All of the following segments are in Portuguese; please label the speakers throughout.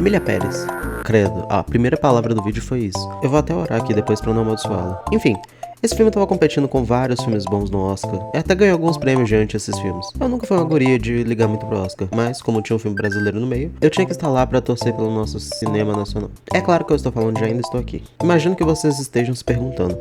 Speaker 1: Emília Pérez. Credo, a primeira palavra do vídeo foi isso. Eu vou até orar aqui depois pra não amaldiçoá-la. Enfim, esse filme tava competindo com vários filmes bons no Oscar, e até ganhou alguns prêmios diante desses filmes. Eu nunca fui uma guria de ligar muito pro Oscar, mas como tinha um filme brasileiro no meio, eu tinha que estar lá pra torcer pelo nosso cinema nacional. É claro que eu estou falando de ainda estou aqui. Imagino que vocês estejam se perguntando,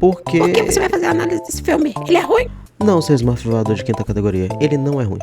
Speaker 1: por que
Speaker 2: você vai fazer a análise desse filme? Ele é ruim?
Speaker 1: Não, seu Smurf voador de quinta categoria, ele não é ruim.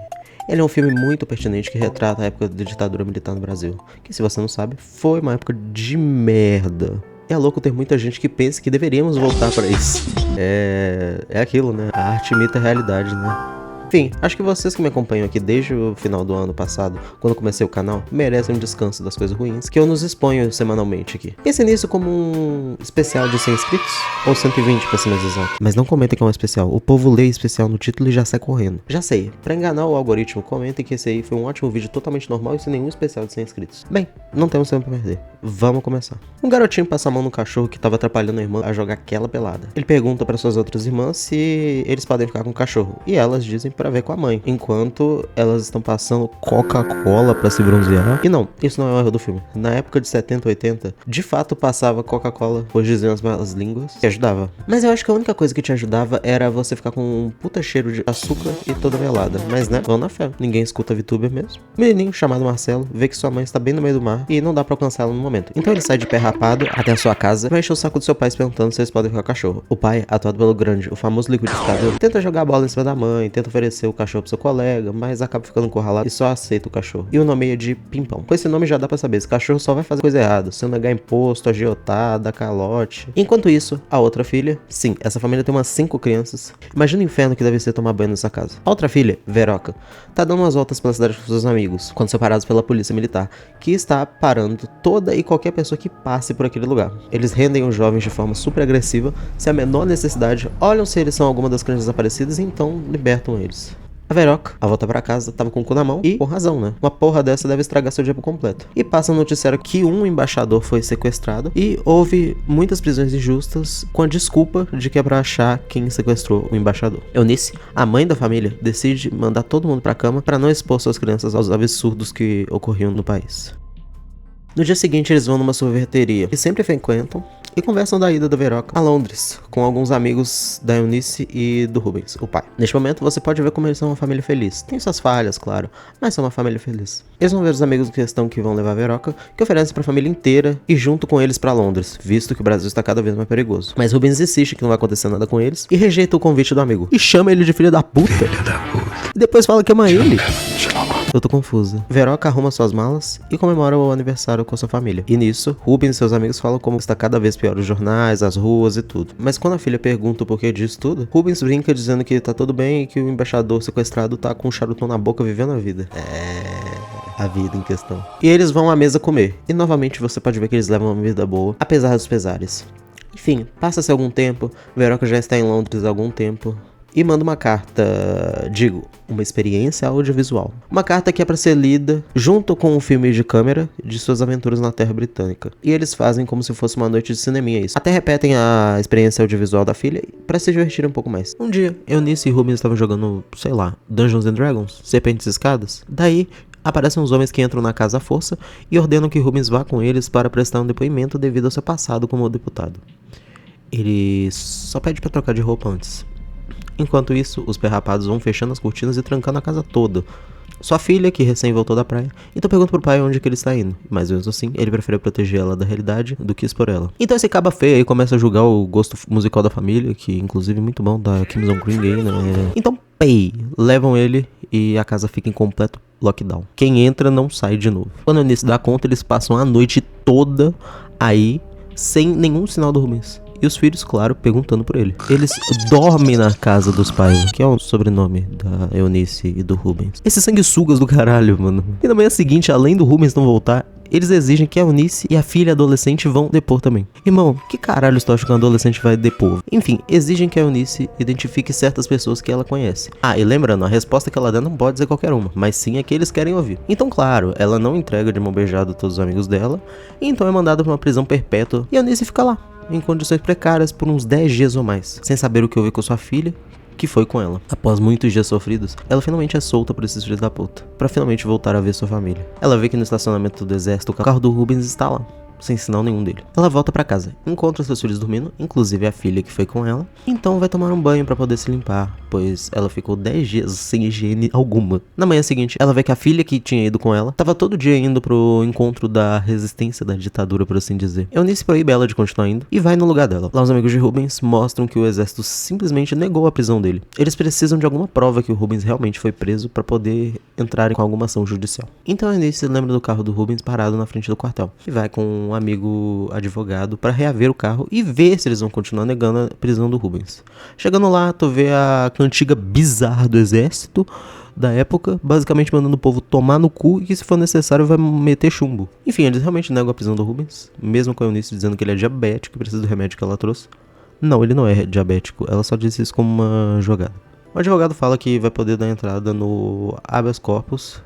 Speaker 1: Ele é um filme muito pertinente que retrata a época da ditadura militar no Brasil, que se você não sabe, foi uma época de merda. É louco ter muita gente que pensa que deveríamos voltar pra isso. É aquilo, né? A arte imita a realidade, né? Enfim, acho que vocês que me acompanham aqui desde o final do ano passado, quando comecei o canal, merecem um descanso das coisas ruins que eu nos exponho semanalmente aqui. Pense nisso como um especial de 100 inscritos, ou 120 pra ser mais exato. Mas não comentem que é um especial, o povo lê especial no título e já sai correndo. Já sei, pra enganar o algoritmo, comentem que esse aí foi um ótimo vídeo totalmente normal e sem nenhum especial de 100 inscritos. Bem, não temos tempo pra perder, vamos começar. Um garotinho passa a mão no cachorro que tava atrapalhando a irmã a jogar aquela pelada. Ele pergunta para suas outras irmãs se eles podem ficar com o cachorro, e elas dizem pra ver com a mãe, enquanto elas estão passando Coca-Cola pra se bronzear. E não, isso não é um erro do filme. Na época de 70, 80, de fato passava Coca-Cola, pois diziam as malas línguas, que ajudava. Mas eu acho que a única coisa que te ajudava era você ficar com um puta cheiro de açúcar e toda melada. Mas né, vão na fé, ninguém escuta a VTuber mesmo. Um menininho chamado Marcelo vê que sua mãe está bem no meio do mar e não dá pra alcançá-la no momento. Então ele sai de pé rapado até a sua casa e vai encher o saco do seu pai perguntando se eles podem ficar com o cachorro. O pai, atuado pelo grande, o famoso liquidificador, tenta jogar a bola em cima da mãe, tenta oferecer o cachorro pro seu colega, mas acaba ficando encurralado e só aceita o cachorro. E o nomeia de Pimpão. Com esse nome já dá pra saber, esse cachorro só vai fazer coisa errada, se negar imposto, agiotada, calote. Enquanto isso, a outra filha, sim, essa família tem umas 5 crianças. Imagina o inferno que deve ser tomar banho nessa casa. A outra filha, Veroca, tá dando umas voltas pela cidade com seus amigos, quando são parados pela polícia militar, que está parando toda e qualquer pessoa que passe por aquele lugar. Eles rendem os jovens de forma super agressiva, sem a menor necessidade, olham se eles são alguma das crianças desaparecidas e então libertam eles. A Veroca, ao voltar pra casa, tava com o cu na mão e, com razão, né? Uma porra dessa deve estragar seu dia por completo. E passa no noticiário que um embaixador foi sequestrado e houve muitas prisões injustas com a desculpa de que é pra achar quem sequestrou o embaixador. Eunice, a mãe da família, decide mandar todo mundo pra cama pra não expor suas crianças aos absurdos que ocorriam no país. No dia seguinte, eles vão numa sorveteria que sempre frequentam e conversam da ida da Veroca a Londres, com alguns amigos da Eunice e do Rubens, o pai. Neste momento, você pode ver como eles são uma família feliz. Tem suas falhas, claro, mas são uma família feliz. Eles vão ver os amigos em questão que vão levar a Veroca, que oferecem pra família inteira e junto com eles pra Londres, visto que o Brasil está cada vez mais perigoso. Mas Rubens insiste que não vai acontecer nada com eles e rejeita o convite do amigo. E chama ele de filho da puta. E depois fala que ama ele. Eu tô confusa. Veroca arruma suas malas e comemora o aniversário com sua família. E nisso, Rubens e seus amigos falam como está cada vez pior os jornais, as ruas e tudo. Mas quando a filha pergunta o porquê disso tudo, Rubens brinca dizendo que tá tudo bem e que o embaixador sequestrado tá com um charutão na boca vivendo a vida. A vida em questão. E eles vão à mesa comer. E novamente você pode ver que eles levam uma vida boa, apesar dos pesares. Enfim, passa-se algum tempo, Veroca já está em Londres há algum tempo e manda uma carta, uma experiência audiovisual. Uma carta que é pra ser lida junto com um filme de câmera de suas aventuras na Terra Britânica. E eles fazem como se fosse uma noite de cineminha isso. Até repetem a experiência audiovisual da filha pra se divertirem um pouco mais. Um dia, Eunice e Rubens estavam jogando, sei lá, Dungeons and Dragons, Serpentes e Escadas. Daí, aparecem uns homens que entram na casa à força e ordenam que Rubens vá com eles para prestar um depoimento devido ao seu passado como deputado. Ele só pede pra trocar de roupa antes. Enquanto isso, os perrapados vão fechando as cortinas e trancando a casa toda. Sua filha, que recém voltou da praia, então pergunta pro pai onde que ele está indo. Mas mesmo assim, ele prefere proteger ela da realidade do que expor ela. Então esse caba feio aí começa a julgar o gosto musical da família, que inclusive é muito bom, da Kim Jong-un gay, né? Então, levam ele e a casa fica em completo lockdown. Quem entra não sai de novo. Quando o Eunice dá conta, eles passam a noite toda aí, sem nenhum sinal do Rubens. E os filhos, claro, perguntando por ele. Eles dormem na casa dos pais, que é o sobrenome da Eunice e do Rubens. Esses sanguessugas do caralho, mano. E na manhã seguinte, além do Rubens não voltar, eles exigem que a Eunice e a filha adolescente vão depor também. Irmão, que caralho tu acha que um adolescente vai depor? Enfim, exigem que a Eunice identifique certas pessoas que ela conhece. Ah, e lembrando, a resposta que ela dá não pode ser qualquer uma, mas sim a que eles querem ouvir. Então, claro, ela não entrega de mão beijada todos os amigos dela, e então é mandada pra uma prisão perpétua, e a Eunice fica lá, em condições precárias por uns 10 dias ou mais, sem saber o que houve com sua filha, que foi com ela. Após muitos dias sofridos, ela finalmente é solta por esses filhos da puta, pra finalmente voltar a ver sua família. Ela vê que no estacionamento do exército o carro do Rubens está lá, sem sinal nenhum dele. Ela volta pra casa, encontra seus filhos dormindo, inclusive a filha que foi com ela, então vai tomar um banho pra poder se limpar, pois ela ficou 10 dias sem higiene alguma. Na manhã seguinte, ela vê que a filha que tinha ido com ela tava todo dia indo pro encontro da resistência da ditadura, por assim dizer. Eunice proíbe ela de continuar indo e vai no lugar dela. Lá os amigos de Rubens mostram que o exército simplesmente negou a prisão dele. Eles precisam de alguma prova que o Rubens realmente foi preso pra poder entrar com alguma ação judicial. Então a Eunice lembra do carro do Rubens parado na frente do quartel e vai com um amigo advogado pra reaver o carro e ver se eles vão continuar negando a prisão do Rubens. Chegando lá, tu vê a cantiga bizarra do exército da época, basicamente mandando o povo tomar no cu e que se for necessário vai meter chumbo. Enfim, eles realmente negam a prisão do Rubens, mesmo com a Eunice dizendo que ele é diabético e precisa do remédio que ela trouxe. Não, ele não é diabético, ela só disse isso como uma jogada. O advogado fala que vai poder dar entrada no habeas corpus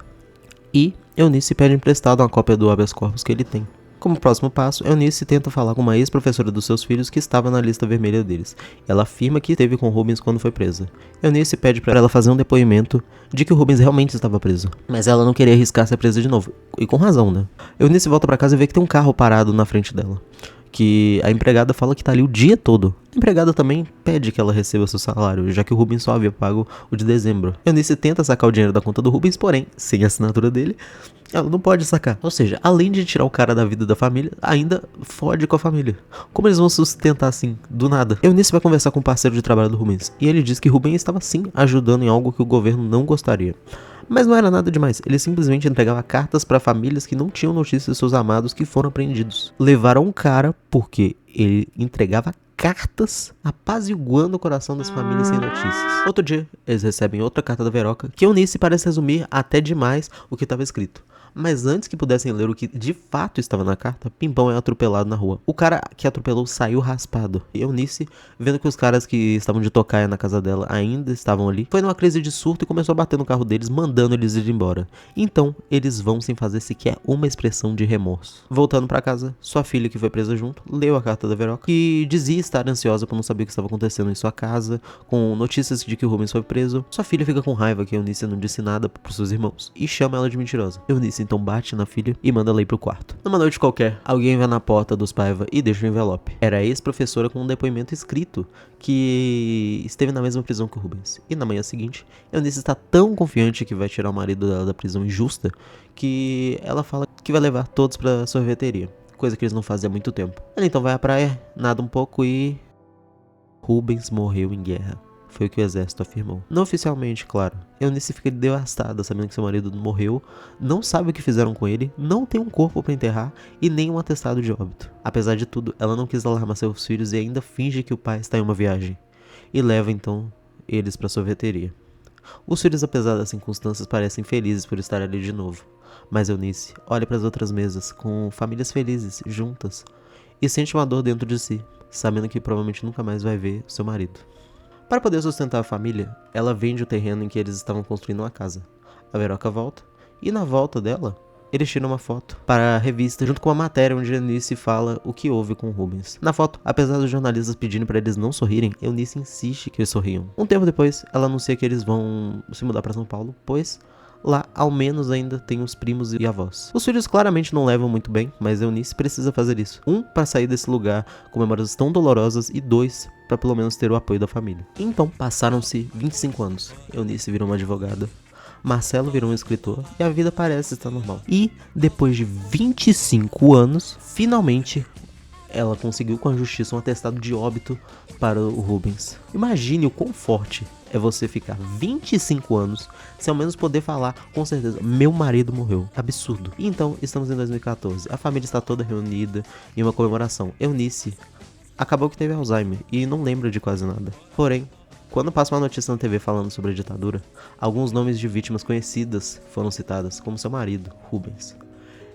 Speaker 1: e Eunice pede emprestado uma cópia do habeas corpus que ele tem. Como próximo passo, Eunice tenta falar com uma ex-professora dos seus filhos que estava na lista vermelha deles. Ela afirma que esteve com Rubens quando foi presa. Eunice pede para ela fazer um depoimento de que o Rubens realmente estava preso. Mas ela não queria arriscar ser presa de novo. E com razão, né? Eunice volta para casa e vê que tem um carro parado na frente dela, que a empregada fala que tá ali o dia todo. A empregada também pede que ela receba seu salário, já que o Rubens só havia pago o de dezembro. Eunice tenta sacar o dinheiro da conta do Rubens, porém, sem a assinatura dele, ela não pode sacar. Ou seja, além de tirar o cara da vida da família, ainda fode com a família. Como eles vão sustentar assim, do nada? Eunice vai conversar com o parceiro de trabalho do Rubens, e ele diz que Rubens estava sim ajudando em algo que o governo não gostaria. Mas não era nada demais, ele simplesmente entregava cartas para famílias que não tinham notícias de seus amados que foram apreendidos. Levaram um cara porque ele entregava cartas apaziguando o coração das famílias sem notícias. Outro dia, eles recebem outra carta da Veroca, que Eunice parece resumir até demais o que estava escrito. Mas antes que pudessem ler o que de fato estava na carta, Pimpão é atropelado na rua. O cara que atropelou saiu raspado. E Eunice, vendo que os caras que estavam de tocaia na casa dela ainda estavam ali, foi numa crise de surto e começou a bater no carro deles, mandando eles ir embora. Então, eles vão sem fazer sequer uma expressão de remorso. Voltando pra casa, sua filha, que foi presa junto, leu a carta da Veroca, que dizia estar ansiosa por não saber o que estava acontecendo em sua casa, com notícias de que o Rubens foi preso. Sua filha fica com raiva que Eunice não disse nada pros seus irmãos e chama ela de mentirosa. Eunice então bate na filha e manda ela ir pro quarto. Numa noite qualquer, alguém vai na porta dos Paiva e deixa um envelope. Era a ex-professora com um depoimento escrito que esteve na mesma prisão que o Rubens. E na manhã seguinte, Eunice está tão confiante que vai tirar o marido dela da prisão injusta que ela fala que vai levar todos pra sorveteria, coisa que eles não fazem há muito tempo. Ela então vai à praia, nada um pouco e Rubens morreu em guerra. Foi o que o exército afirmou. Não oficialmente, claro. Eunice fica devastada sabendo que seu marido morreu, não sabe o que fizeram com ele, não tem um corpo para enterrar e nem um atestado de óbito. Apesar de tudo, ela não quis alarmar seus filhos e ainda finge que o pai está em uma viagem. E leva então eles para a sorveteria. Os filhos, apesar das circunstâncias, parecem felizes por estar ali de novo. Mas Eunice olha para as outras mesas, com famílias felizes, juntas, e sente uma dor dentro de si, sabendo que provavelmente nunca mais vai ver seu marido. Para poder sustentar a família, ela vende o terreno em que eles estavam construindo uma casa. A Veroca volta, e na volta dela, eles tiram uma foto para a revista, junto com uma matéria onde Eunice fala o que houve com o Rubens. Na foto, apesar dos jornalistas pedirem para eles não sorrirem, Eunice insiste que eles sorriam. Um tempo depois, ela anuncia que eles vão se mudar para São Paulo, pois lá, ao menos, ainda tem os primos e avós. Os filhos claramente não levam muito bem, mas Eunice precisa fazer isso. Um, para sair desse lugar com memórias tão dolorosas, e dois, para pelo menos ter o apoio da família. Então, passaram-se 25 anos. Eunice virou uma advogada. Marcelo virou um escritor e a vida parece estar normal. E, depois de 25 anos, finalmente ela conseguiu com a justiça um atestado de óbito para o Rubens. Imagine o quão forte é você ficar 25 anos sem ao menos poder falar com certeza: meu marido morreu. Absurdo. E então, estamos em 2014. A família está toda reunida em uma comemoração. Eunice acabou que teve Alzheimer e não lembra de quase nada. Porém, quando passa uma notícia na TV falando sobre a ditadura, alguns nomes de vítimas conhecidas foram citadas, como seu marido, Rubens.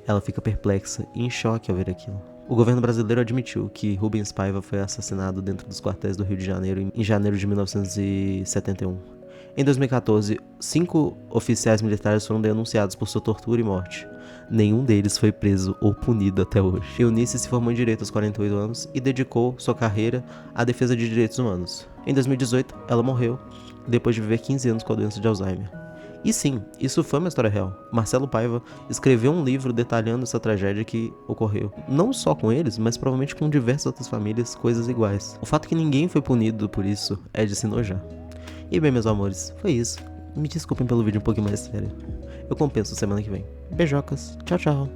Speaker 1: Ela fica perplexa e em choque ao ver aquilo. O governo brasileiro admitiu que Rubens Paiva foi assassinado dentro dos quartéis do Rio de Janeiro em janeiro de 1971. Em 2014, 5 oficiais militares foram denunciados por sua tortura e morte. Nenhum deles foi preso ou punido até hoje. Eunice se formou em Direito aos 48 anos e dedicou sua carreira à defesa de direitos humanos. Em 2018, ela morreu, depois de viver 15 anos com a doença de Alzheimer. E sim, isso foi uma história real. Marcelo Paiva escreveu um livro detalhando essa tragédia que ocorreu. Não só com eles, mas provavelmente com diversas outras famílias, coisas iguais. O fato que ninguém foi punido por isso é de se enojar. E bem, meus amores, foi isso. Me desculpem pelo vídeo um pouquinho mais sério. Eu compenso semana que vem. Beijocas. Tchau, tchau.